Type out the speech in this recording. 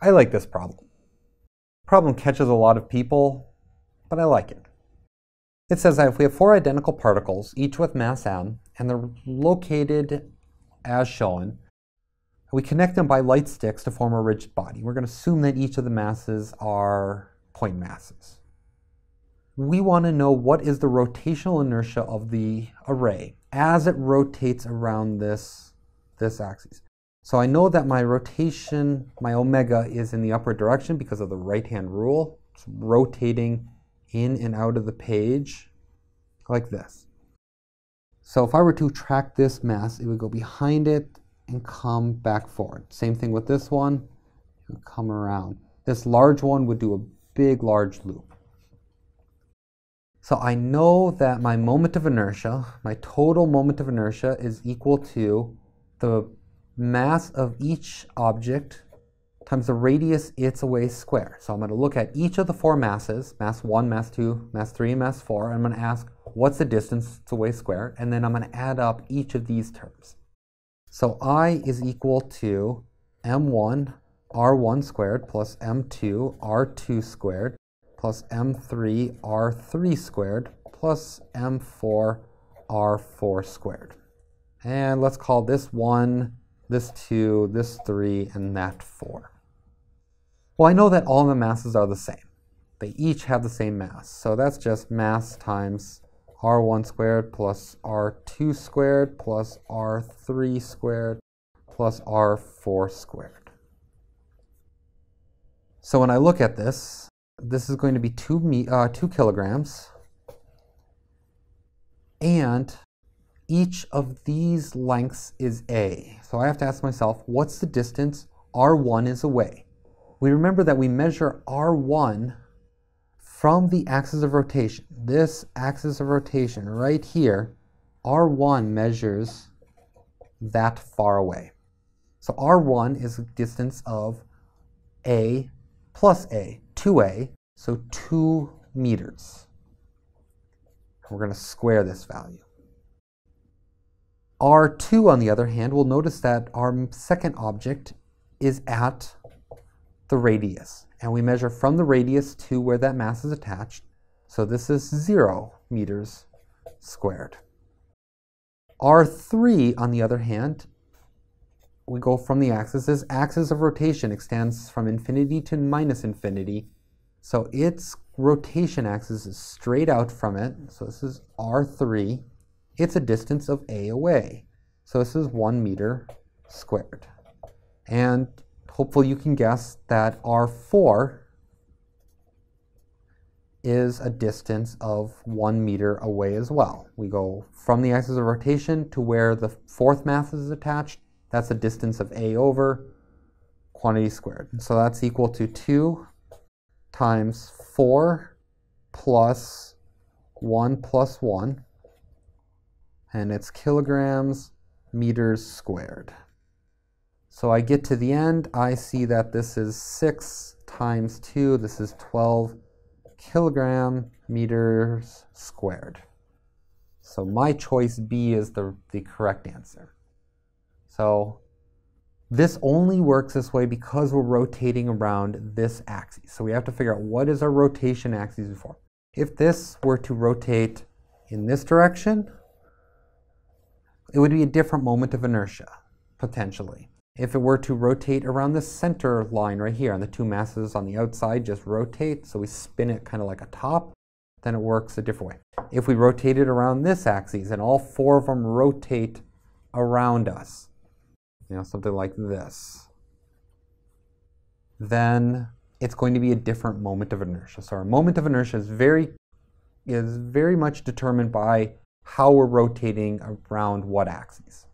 I like this problem. Problem catches a lot of people, but I like it. It says that if we have 4 identical particles, each with mass m, and they're located as shown, we connect them by light sticks to form a rigid body. We're going to assume that each of the masses are point masses. We want to know what is the rotational inertia of the array as it rotates around this axis. So I know that my rotation, my omega, is in the upward direction because of the right-hand rule. It's rotating in and out of the page like this. So if I were to track this mass, it would go behind it and come back forward. Same thing with this one, it would come around. This large one would do a big, large loop. So I know that my moment of inertia, my total moment of inertia, is equal to the mass of each object times the radius it's away square. So I'm going to look at each of the 4 masses, mass 1, mass 2, mass 3, and mass 4, and I'm going to ask what's the distance it's away square, and then I'm going to add up each of these terms. So I is equal to m1 r1 squared plus m2 r2 squared plus m3 r3 squared plus m4 r4 squared. And let's call this 1, this 2, this 3, and that 4. Well, I know that all the masses are the same. They each have the same mass. So that's just mass times r1 squared plus r2 squared plus r3 squared plus r4 squared. So when I look at this, this is going to be 2 kilograms. And each of these lengths is a. So I have to ask myself, what's the distance r1 is away? We remember that we measure r1 from the axis of rotation. This axis of rotation right here, r1 measures that far away. So r1 is a distance of a plus a, 2a, so 2 meters. We're going to square this value. R2, on the other hand, we'll notice that our second object is at the radius. And we measure from the radius to where that mass is attached. So this is 0 meters squared. R3, on the other hand, we go from the axis. This axis of rotation extends from infinity to minus infinity. So its rotation axis is straight out from it. So this is R3. It's a distance of a away. So this is 1 meter squared. And hopefully you can guess that R4 is a distance of 1 meter away as well. We go from the axis of rotation to where the 4th mass is attached. That's a distance of a over quantity squared. So that's equal to 2 times 4 plus 1 plus 1. And it's kilograms meters squared. So I get to the end, I see that this is 6 times 2, this is 12 kilogram meters squared. So my choice B is the correct answer. So this only works this way because we're rotating around this axis. So we have to figure out what is our rotation axis before. If this were to rotate in this direction, it would be a different moment of inertia, potentially. If it were to rotate around the center line right here, and the 2 masses on the outside just rotate, so we spin it kind of like a top, then it works a different way. If we rotate it around this axis, and all 4 of them rotate around us, something like this, then it's going to be a different moment of inertia. So our moment of inertia is very much determined by how we're rotating around what axes.